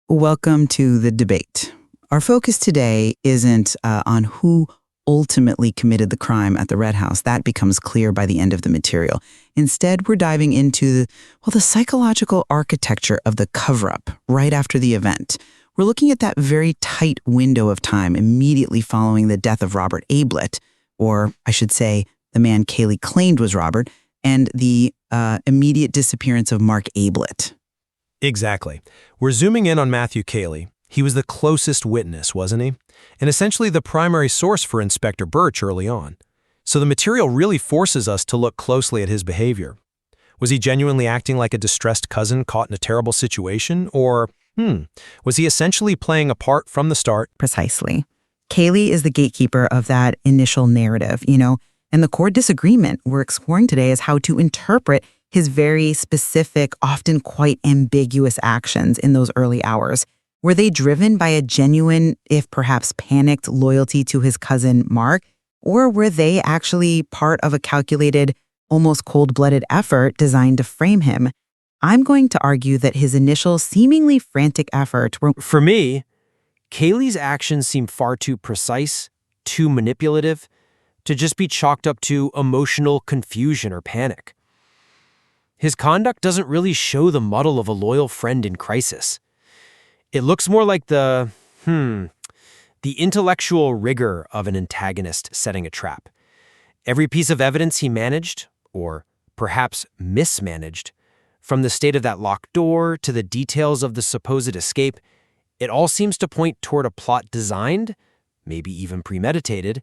Welcome to the debate. Our focus today isn't on who ultimately committed the crime at the Red House. That becomes clear by the end of the material. Instead, we're diving into the psychological architecture of the cover-up right after the event. We're looking at that very tight window of time immediately following the death of Robert Ablett, or I should say, the man Kaylee claimed was Robert, and the immediate disappearance of Mark Ablett. Exactly. We're zooming in on Matthew Kaylee. He was the closest witness, wasn't he? And essentially the primary source for Inspector Birch early on. So the material really forces us to look closely at his behavior. Was he genuinely acting like a distressed cousin caught in a terrible situation? Or, was he essentially playing a part from the start? Precisely. Kaylee is the gatekeeper of that initial narrative, and the core disagreement we're exploring today is how to interpret his very specific, often quite ambiguous actions in those early hours. Were they driven by a genuine, if perhaps panicked, loyalty to his cousin Mark? Or were they actually part of a calculated, almost cold-blooded effort designed to frame him? I'm going to argue that his initial, seemingly frantic efforts were— For me, Kaylee's actions seem far too precise, too manipulative, to just be chalked up to emotional confusion or panic. His conduct doesn't really show the muddle of a loyal friend in crisis. It looks more like the intellectual rigor of an antagonist setting a trap. Every piece of evidence he managed, or perhaps mismanaged, from the state of that locked door to the details of the supposed escape, it all seems to point toward a plot designed, maybe even premeditated,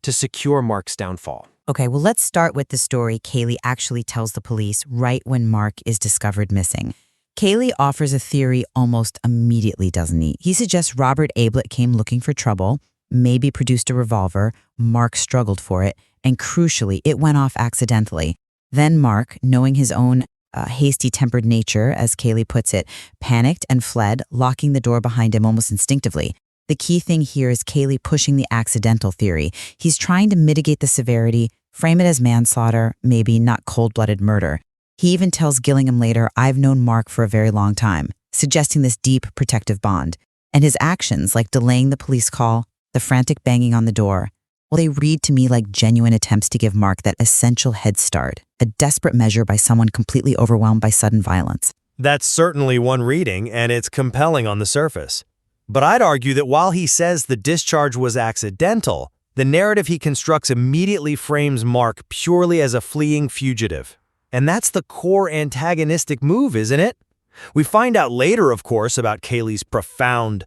to secure Mark's downfall. Okay, well, let's start with the story Kaylee actually tells the police right when Mark is discovered missing. Kaylee offers a theory almost immediately, doesn't he? He suggests Robert Ablett came looking for trouble, maybe produced a revolver, Mark struggled for it, and crucially, it went off accidentally. Then Mark, knowing his own hasty-tempered nature, as Kaylee puts it, panicked and fled, locking the door behind him almost instinctively. The key thing here is Kaylee pushing the accidental theory. He's trying to mitigate the severity, frame it as manslaughter, maybe not cold-blooded murder. He even tells Gillingham later, "I've known Mark for a very long time," suggesting this deep protective bond. And his actions, like delaying the police call, the frantic banging on the door, well, they read to me like genuine attempts to give Mark that essential head start, a desperate measure by someone completely overwhelmed by sudden violence. That's certainly one reading, and it's compelling on the surface. But I'd argue that while he says the discharge was accidental, the narrative he constructs immediately frames Mark purely as a fleeing fugitive. And that's the core antagonistic move, isn't it? We find out later, of course, about Kaylee's profound,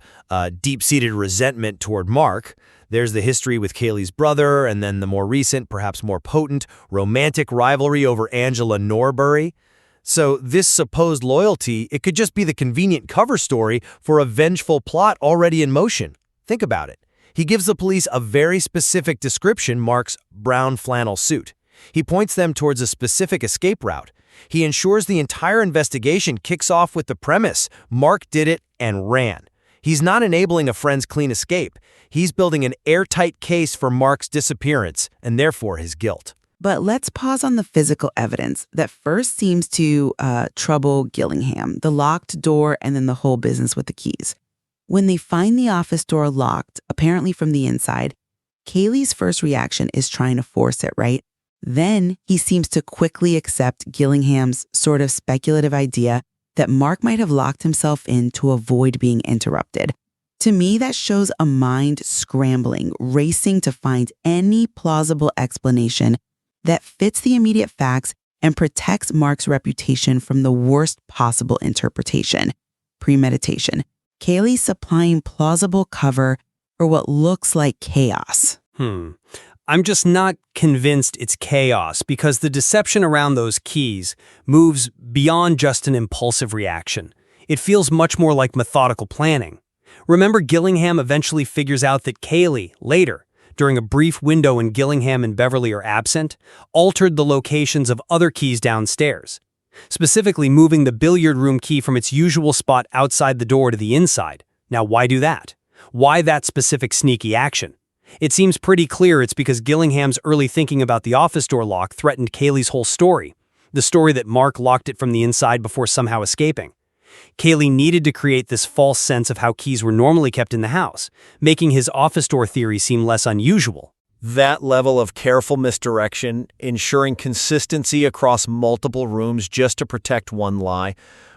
deep-seated resentment toward Mark. There's the history with Kaylee's brother, and then the more recent, perhaps more potent, romantic rivalry over Angela Norbury. So this supposed loyalty, it could just be the convenient cover story for a vengeful plot already in motion. Think about it. He gives the police a very specific description, Mark's brown flannel suit. He points them towards a specific escape route. He ensures the entire investigation kicks off with the premise, Mark did it and ran. He's not enabling a friend's clean escape. He's building an airtight case for Mark's disappearance and therefore his guilt. But let's pause on the physical evidence that first seems to trouble Gillingham, the locked door and then the whole business with the keys. When they find the office door locked, apparently from the inside, Kaylee's first reaction is trying to force it, right? Then he seems to quickly accept Gillingham's sort of speculative idea that Mark might have locked himself in to avoid being interrupted. To me, that shows a mind scrambling, racing to find any plausible explanation that fits the immediate facts and protects Mark's reputation from the worst possible interpretation, premeditation. Kaylee supplying plausible cover for what looks like chaos. I'm just not convinced it's chaos because the deception around those keys moves beyond just an impulsive reaction. It feels much more like methodical planning. Remember, Gillingham eventually figures out that Kaylee, later, during a brief window when Gillingham and Beverly are absent, altered the locations of other keys downstairs, specifically moving the billiard room key from its usual spot outside the door to the inside. Now, why do that? Why that specific sneaky action? It seems pretty clear it's because Gillingham's early thinking about the office door lock threatened Kaylee's whole story, the story that Mark locked it from the inside before somehow escaping. Kaylee needed to create this false sense of how keys were normally kept in the house, making his office door theory seem less unusual. That level of careful misdirection, ensuring consistency across multiple rooms just to protect one lie,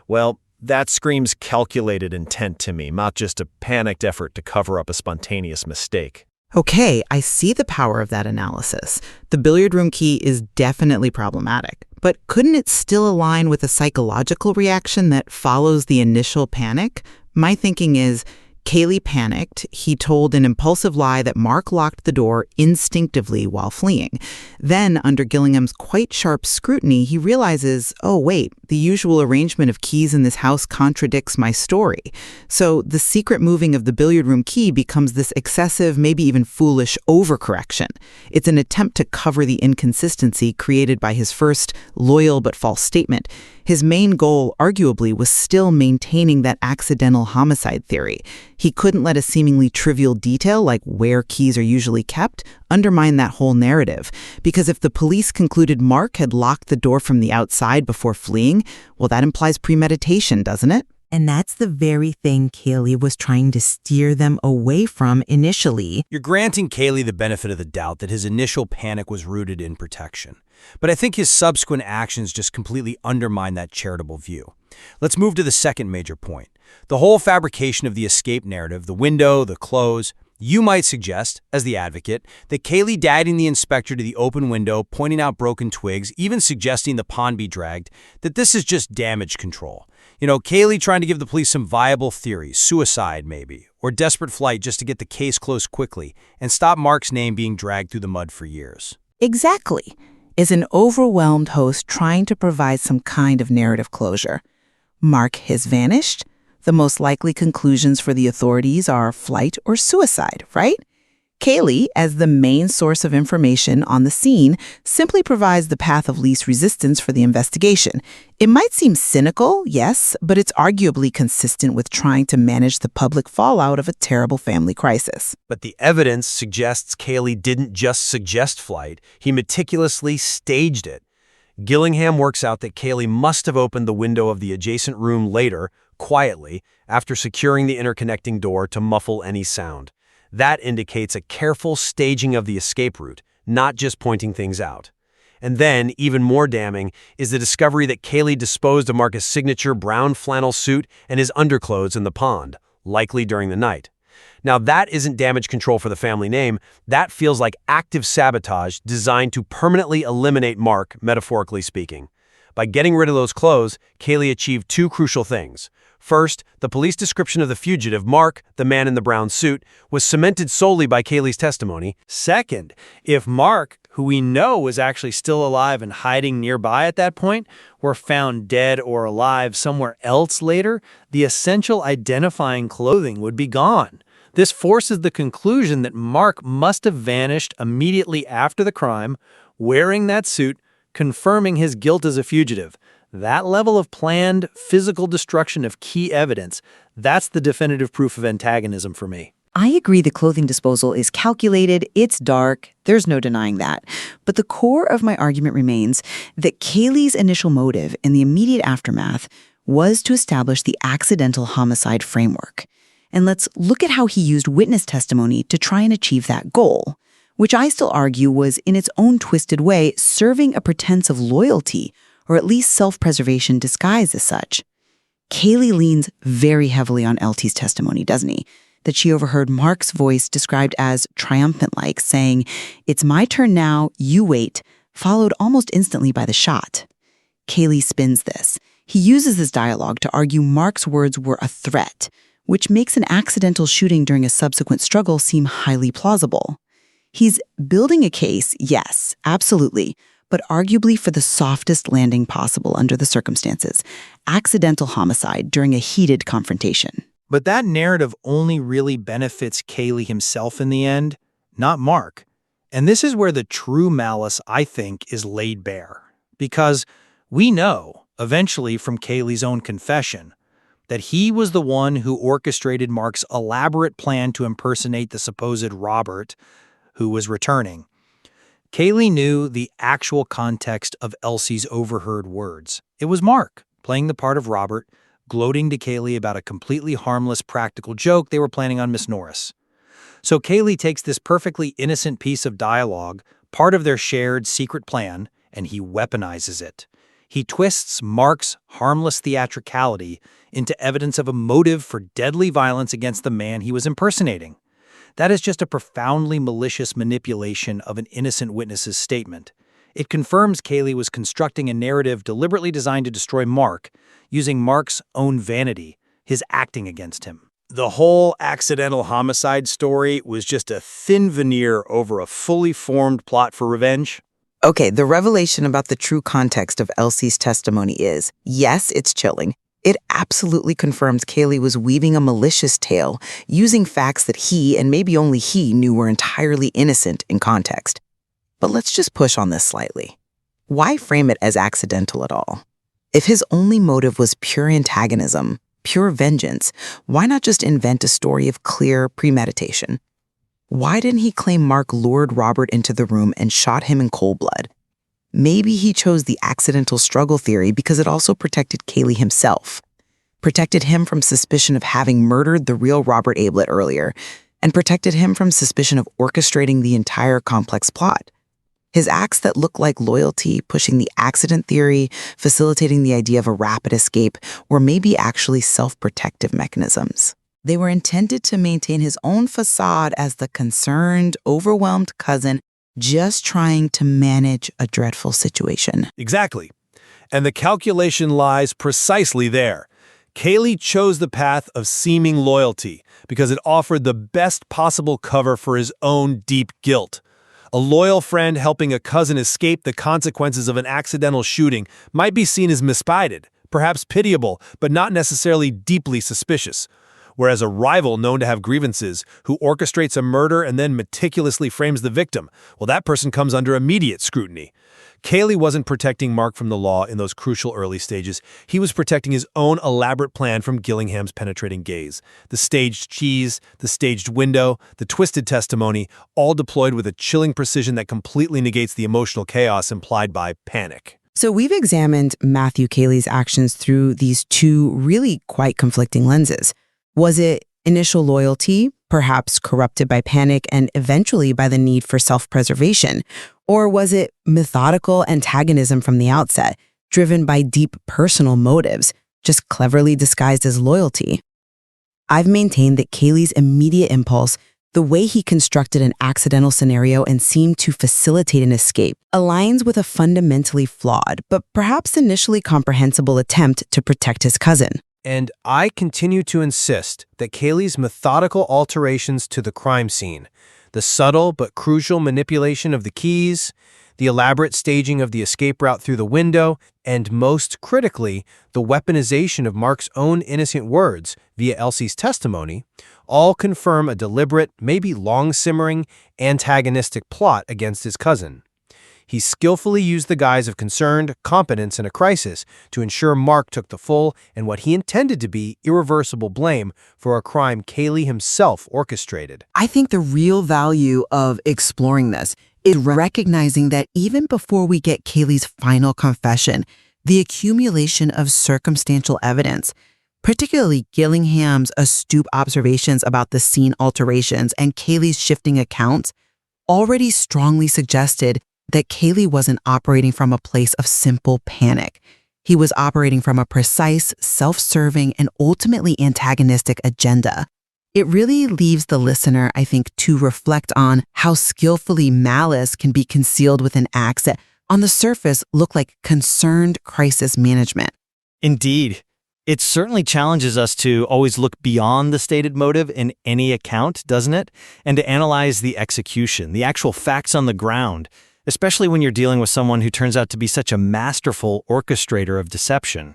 well, that screams calculated intent to me, not just a panicked effort to cover up a spontaneous mistake. Okay, I see the power of that analysis. The billiard room key is definitely problematic, but couldn't it still align with a psychological reaction that follows the initial panic? My thinking is, Kaylee panicked. He told an impulsive lie that Mark locked the door instinctively while fleeing. Then, under Gillingham's quite sharp scrutiny, he realizes, oh wait, the usual arrangement of keys in this house contradicts my story. So the secret moving of the billiard room key becomes this excessive, maybe even foolish overcorrection. It's an attempt to cover the inconsistency created by his first loyal but false statement. His main goal, arguably, was still maintaining that accidental homicide theory. He couldn't let a seemingly trivial detail, like where keys are usually kept, undermine that whole narrative. Because if the police concluded Mark had locked the door from the outside before fleeing, well, that implies premeditation, doesn't it? And that's the very thing Kaylee was trying to steer them away from initially. You're granting Kaylee the benefit of the doubt that his initial panic was rooted in protection. But I think his subsequent actions just completely undermine that charitable view. Let's move to the second major point. The whole fabrication of the escape narrative, the window, the clothes. You might suggest, as the advocate, that Kaylee guiding the inspector to the open window, pointing out broken twigs, even suggesting the pond be dragged, that this is just damage control. Kaylee trying to give the police some viable theories, suicide maybe, or desperate flight just to get the case closed quickly and stop Mark's name being dragged through the mud for years. Exactly. Is an overwhelmed host trying to provide some kind of narrative closure. Mark has vanished. The most likely conclusions for the authorities are flight or suicide, right? Kaylee, as the main source of information on the scene, simply provides the path of least resistance for the investigation. It might seem cynical, yes, but it's arguably consistent with trying to manage the public fallout of a terrible family crisis. But the evidence suggests Kaylee didn't just suggest flight, he meticulously staged it. Gillingham works out that Kaylee must have opened the window of the adjacent room later, quietly, after securing the interconnecting door to muffle any sound. That indicates a careful staging of the escape route, not just pointing things out. And then, even more damning, is the discovery that Kaylee disposed of Marcus' signature brown flannel suit and his underclothes in the pond, likely during the night. Now, that isn't damage control for the family name. That feels like active sabotage designed to permanently eliminate Mark, metaphorically speaking. By getting rid of those clothes, Kaylee achieved two crucial things. First, the police description of the fugitive, Mark, the man in the brown suit, was cemented solely by Kaylee's testimony. Second, if Mark, who we know was actually still alive and hiding nearby at that point, were found dead or alive somewhere else later, the essential identifying clothing would be gone. This forces the conclusion that Mark must have vanished immediately after the crime, wearing that suit, confirming his guilt as a fugitive. That level of planned physical destruction of key evidence, that's the definitive proof of antagonism for me. I agree the clothing disposal is calculated, it's dark, there's no denying that. But the core of my argument remains that Kaylee's initial motive in the immediate aftermath was to establish the accidental homicide framework. And let's look at how he used witness testimony to try and achieve that goal, which I still argue was, in its own twisted way, serving a pretense of loyalty, or at least self-preservation disguised as such. Kaylee leans very heavily on LT's testimony, doesn't he? That she overheard Mark's voice described as triumphant-like, saying, "It's my turn now, you wait," followed almost instantly by the shot. Kaylee spins this. He uses this dialogue to argue Mark's words were a threat, which makes an accidental shooting during a subsequent struggle seem highly plausible. He's building a case, yes, absolutely, but arguably for the softest landing possible under the circumstances, accidental homicide during a heated confrontation. But that narrative only really benefits Kaylee himself in the end, not Mark. And this is where the true malice, I think, is laid bare. Because we know, eventually from Kaylee's own confession, that he was the one who orchestrated Mark's elaborate plan to impersonate the supposed Robert, who was returning. Kaylee knew the actual context of Elsie's overheard words. It was Mark, playing the part of Robert, gloating to Kaylee about a completely harmless practical joke they were planning on Miss Norris. So Kaylee takes this perfectly innocent piece of dialogue, part of their shared secret plan, and he weaponizes it. He twists Mark's harmless theatricality into evidence of a motive for deadly violence against the man he was impersonating. That is just a profoundly malicious manipulation of an innocent witness's statement. It confirms Kaylee was constructing a narrative deliberately designed to destroy Mark, using Mark's own vanity, his acting against him. The whole accidental homicide story was just a thin veneer over a fully formed plot for revenge. Okay, the revelation about the true context of Elsie's testimony is, yes, it's chilling. It absolutely confirms Kaylee was weaving a malicious tale, using facts that he, and maybe only he, knew were entirely innocent in context. But let's just push on this slightly. Why frame it as accidental at all? If his only motive was pure antagonism, pure vengeance, why not just invent a story of clear premeditation? Why didn't he claim Mark lured Robert into the room and shot him in cold blood? Maybe he chose the accidental struggle theory because it also protected Kaylee himself, protected him from suspicion of having murdered the real Robert Ablett earlier, and protected him from suspicion of orchestrating the entire complex plot. His acts that look like loyalty, pushing the accident theory, facilitating the idea of a rapid escape, were maybe actually self-protective mechanisms. They were intended to maintain his own facade as the concerned, overwhelmed cousin just trying to manage a dreadful situation. Exactly. And the calculation lies precisely there. Kaylee chose the path of seeming loyalty because it offered the best possible cover for his own deep guilt. A loyal friend helping a cousin escape the consequences of an accidental shooting might be seen as misguided, perhaps pitiable, but not necessarily deeply suspicious. Whereas a rival known to have grievances, who orchestrates a murder and then meticulously frames the victim, well, that person comes under immediate scrutiny. Kaylee wasn't protecting Mark from the law in those crucial early stages. He was protecting his own elaborate plan from Gillingham's penetrating gaze. The staged cheese, the staged window, the twisted testimony, all deployed with a chilling precision that completely negates the emotional chaos implied by panic. So we've examined Matthew Kaylee's actions through these two really quite conflicting lenses. Was it initial loyalty, perhaps corrupted by panic and eventually by the need for self-preservation? Or was it methodical antagonism from the outset, driven by deep personal motives, just cleverly disguised as loyalty? I've maintained that Kaylee's immediate impulse, the way he constructed an accidental scenario and seemed to facilitate an escape, aligns with a fundamentally flawed, but perhaps initially comprehensible attempt to protect his cousin. And I continue to insist that Kaylee's methodical alterations to the crime scene, the subtle but crucial manipulation of the keys, the elaborate staging of the escape route through the window, and most critically, the weaponization of Mark's own innocent words via Elsie's testimony, all confirm a deliberate, maybe long-simmering, antagonistic plot against his cousin. He skillfully used the guise of concerned competence in a crisis to ensure Mark took the full and what he intended to be irreversible blame for a crime Kaylee himself orchestrated. I think the real value of exploring this is recognizing that even before we get Kaylee's final confession, the accumulation of circumstantial evidence, particularly Gillingham's astute observations about the scene alterations and Kaylee's shifting accounts, already strongly suggested that Kaylee wasn't operating from a place of simple panic. He was operating from a precise, self-serving, and ultimately antagonistic agenda. It really leaves the listener, I think, to reflect on how skillfully malice can be concealed within acts that, on the surface, look like concerned crisis management. Indeed. It certainly challenges us to always look beyond the stated motive in any account, doesn't it? And to analyze the execution, the actual facts on the ground, especially when you're dealing with someone who turns out to be such a masterful orchestrator of deception.